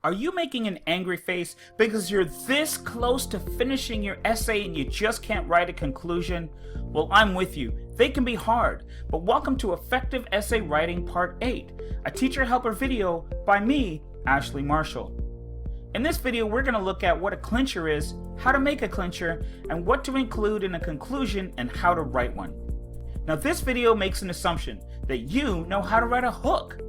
Are you making an angry face because you're this close to finishing your essay and you just can't write a conclusion? Well, I'm with you. They can be hard, but welcome to Effective Essay Writing Part 8, a teacher helper video by me, Ashley Marshall. In this video, we're going to look at what a clincher is, how to make a clincher, and what to include in a conclusion and how to write one. Now, this video makes an assumption that you know how to write a hook.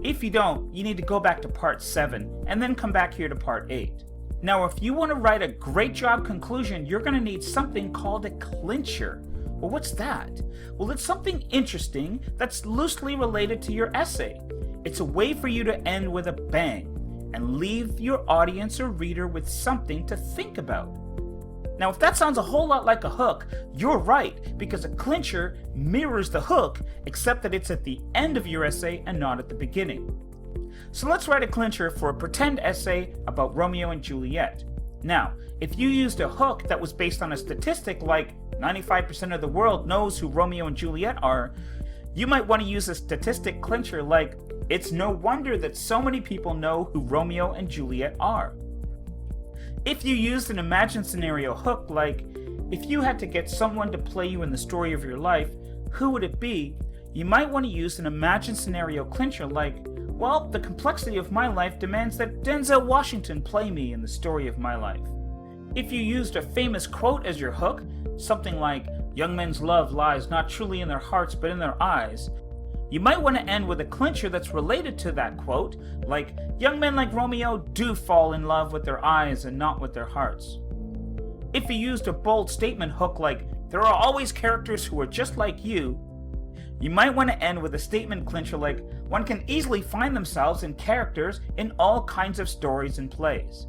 If you don't, you need to go back to part 7 and then come back here to part 8. Now, if you want to write a great job conclusion, you're going to need something called a clincher. Well, what's that? Well, it's something interesting that's loosely related to your essay. It's a way for you to end with a bang and leave your audience or reader with something to think about. Now, if that sounds a whole lot like a hook, you're right, because a clincher mirrors the hook, except that it's at the end of your essay and not at the beginning. So let's write a clincher for a pretend essay about Romeo and Juliet. Now, if you used a hook that was based on a statistic like 95% of the world knows who Romeo and Juliet are, you might want to use a statistic clincher like, it's no wonder that so many people know who Romeo and Juliet are. If you used an imagined scenario hook like, if you had to get someone to play you in the story of your life, who would it be? You might want to use an imagined scenario clincher like, well, the complexity of my life demands that Denzel Washington play me in the story of my life. If you used a famous quote as your hook, something like, young men's love lies not truly in their hearts but in their eyes, you might want to end with a clincher that's related to that quote, like, young men like Romeo do fall in love with their eyes and not with their hearts. If you used a bold statement hook like, there are always characters who are just like you might want to end with a statement clincher like, one can easily find themselves in characters in all kinds of stories and plays.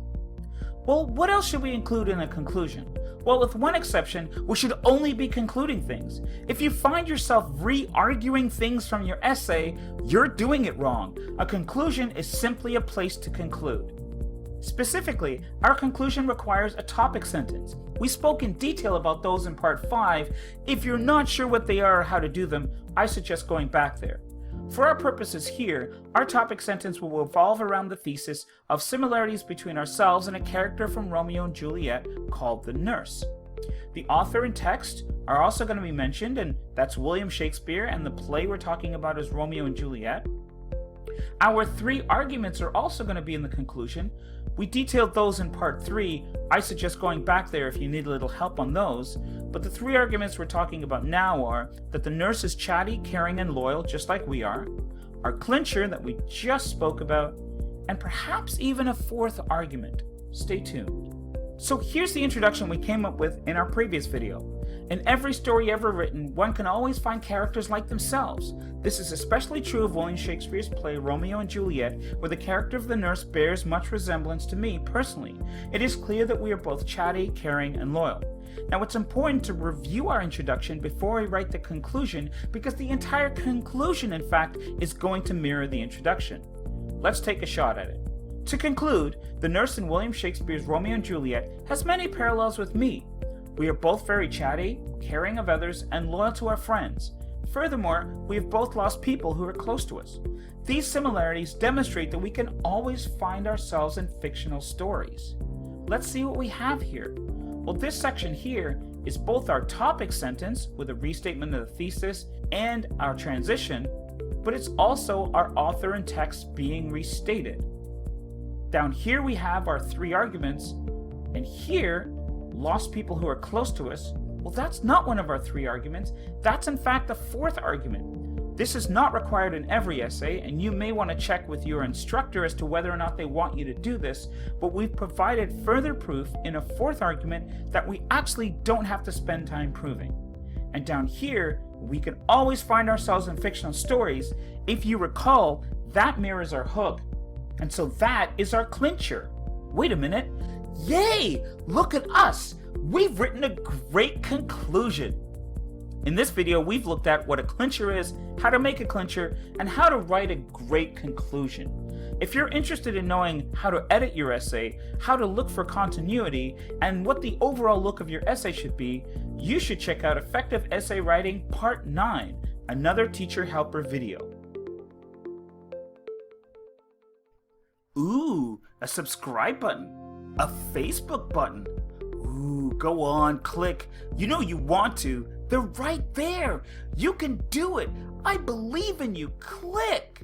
Well, what else should we include in a conclusion? Well, with one exception, we should only be concluding things. If you find yourself re-arguing things from your essay, you're doing it wrong. A conclusion is simply a place to conclude. Specifically, our conclusion requires a topic sentence. We spoke in detail about those in part 5. If you're not sure what they are or how to do them, I suggest going back there. For our purposes here, our topic sentence will revolve around the thesis of similarities between ourselves and a character from Romeo and Juliet called the nurse. The author and text are also going to be mentioned, and that's William Shakespeare, and the play we're talking about is Romeo and Juliet. Our 3 arguments are also going to be in the conclusion. We detailed those in part 3. I suggest going back there if you need a little help on those. But the 3 arguments we're talking about now are that the nurse is chatty, caring, and loyal, just like we are, our clincher that we just spoke about, and perhaps even a 4th argument. Stay tuned. So here's the introduction we came up with in our previous video. In every story ever written, one can always find characters like themselves. This is especially true of William Shakespeare's play Romeo and Juliet, where the character of the nurse bears much resemblance to me personally. It is clear that we are both chatty, caring, and loyal. Now, it's important to review our introduction before we write the conclusion, because the entire conclusion, in fact, is going to mirror the introduction. Let's take a shot at it. To conclude, the nurse in William Shakespeare's Romeo and Juliet has many parallels with me. We are both very chatty, caring of others, and loyal to our friends. Furthermore, we have both lost people who are close to us. These similarities demonstrate that we can always find ourselves in fictional stories. Let's see what we have here. Well, this section here is both our topic sentence with a restatement of the thesis and our transition, but it's also our author and text being restated. Down here we have our 3 arguments, and here, lost people who are close to us. Well, that's not one of our 3 arguments. That's in fact the 4th argument. This is not required in every essay, and you may want to check with your instructor as to whether or not they want you to do this, but we've provided further proof in a 4th argument that we actually don't have to spend time proving. And down here, we can always find ourselves in fictional stories. If you recall, that mirrors our hook, and so that is our clincher. Wait a minute. Yay! Look at us! We've written a great conclusion! In this video, we've looked at what a clincher is, how to make a clincher, and how to write a great conclusion. If you're interested in knowing how to edit your essay, how to look for continuity, and what the overall look of your essay should be, you should check out Effective Essay Writing Part 9, another teacher helper video. Ooh, a subscribe button, a Facebook button. Ooh, go on, click. You know you want to. They're right there. You can do it. I believe in you. Click.